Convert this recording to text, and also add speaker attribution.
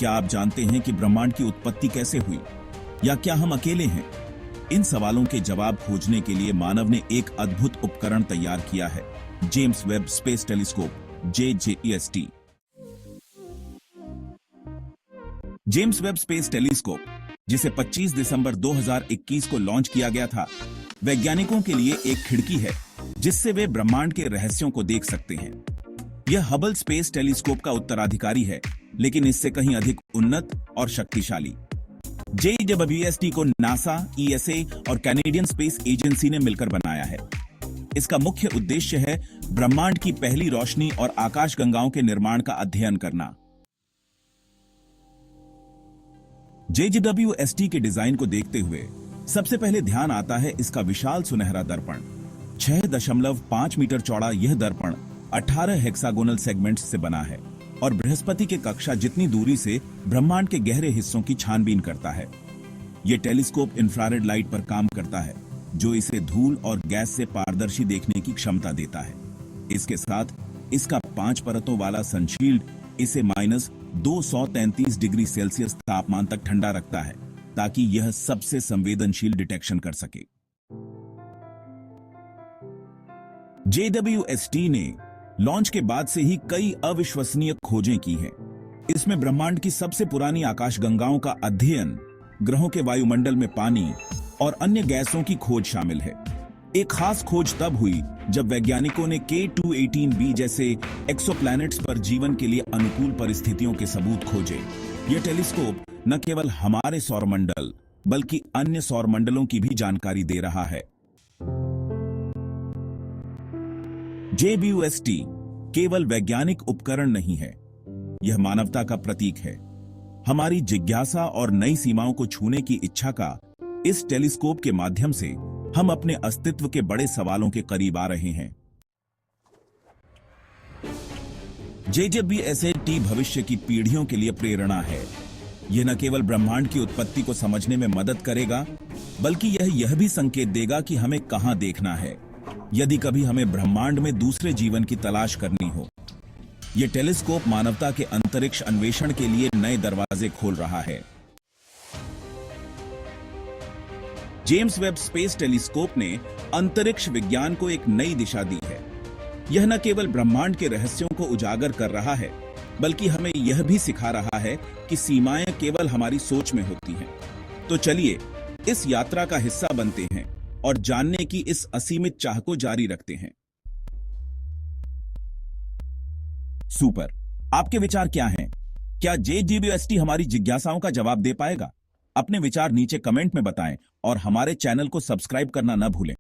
Speaker 1: क्या आप जानते हैं कि ब्रह्मांड की उत्पत्ति कैसे हुई, या क्या हम अकेले हैं? इन सवालों के जवाब खोजने के लिए मानव ने एक अद्भुत उपकरण तैयार किया है, James Webb space telescope JWST। James Webb space telescope, जिसे 25 दिसंबर 2021 को लॉन्च किया गया था, वैज्ञानिकों के लिए एक खिड़की है जिससे वे ब्रह्मांड के रहस्यों को देख सकते हैं। यह हबल स्पेस टेलीस्कोप का उत्तराधिकारी है, लेकिन इससे कहीं अधिक उन्नत और शक्तिशाली। JWST को नासा, ESA और कैनेडियन स्पेस एजेंसी ने मिलकर बनाया है। इसका मुख्य उद्देश्य है ब्रह्मांड की पहली रोशनी और आकाशगंगाओं के निर्माण का अध्ययन करना। JWST के डिजाइन को देखते हुए सबसे पहले ध्यान आता है इसका विशाल सुनहरा दर्पण। 6.5 मीटर चौड़ा यह दर्पण 18 हेक्सागोनल सेगमेंट्स से बना है और बृहस्पति के कक्षा जितनी दूरी से ब्रह्मांड के गहरे हिस्सों की छानबीन करता है। यह टेलीस्कोप इंफ्रारेड लाइट पर काम करता है, जो इसे धूल और गैस से पारदर्शी देखने की क्षमता देता है। इसके साथ इसका 5 परतों वाला सनशील्ड इसे -233 डिग्री सेल्सियस तापमान तक ठंडा रखता है, ताकि यह सबसे संवेदनशील डिटेक्शन कर सके। JWST ने लॉन्च के बाद से ही कई अविश्वसनीय खोजें की हैं। इसमें ब्रह्मांड की सबसे पुरानी आकाशगंगाओं का अध्ययन, ग्रहों के वायुमंडल में पानी और अन्य गैसों की खोज शामिल है। एक खास खोज तब हुई जब वैज्ञानिकों ने K2-18b जैसे एक्सोप्लैनेट्स पर जीवन के लिए अनुकूल परिस्थितियों के सबूत खोजे। यह टेलीस्कोप न केवल हमारे सौरमंडल बल्कि अन्य सौरमंडलों की भी जानकारी दे रहा है। JWST केवल वैज्ञानिक उपकरण नहीं है, यह मानवता का प्रतीक है। हमारी जिज्ञासा और नई सीमाओं को छूने की इच्छा का इस टेलीस्कोप के माध्यम से हम अपने अस्तित्व के बड़े सवालों के करीब आ रहे हैं। JWST भविष्य की पीढ़ियों के लिए प्रेरणा है। यह न केवल ब्रह्मांड की उत्पत्ति को समझने में मदद करेगा, बल्कि यह भी संकेत देगा कि हमें कहां देखना है, यदि कभी हमें ब्रह्मांड में दूसरे जीवन की तलाश करनी हो। यह टेलीस्कोप मानवता के अंतरिक्ष अन्वेषण के लिए नए दरवाजे खोल रहा है। जेम्स वेब स्पेस टेलीस्कोप ने अंतरिक्ष विज्ञान को एक नई दिशा दी है। यह न केवल ब्रह्मांड के रहस्यों को उजागर कर रहा है, बल्कि हमें यह भी सिखा रहा है कि सीमाएं केवल हमारी सोच में होती हैं। तो चलिए इस यात्रा का हिस्सा बनते हैं और जानने की इस असीमित चाह को जारी रखते हैं। सुपर, आपके विचार क्या हैं? क्या JWST हमारी जिज्ञासाओं का जवाब दे पाएगा? अपने विचार नीचे कमेंट में बताएं और हमारे चैनल को सब्सक्राइब करना न भूलें।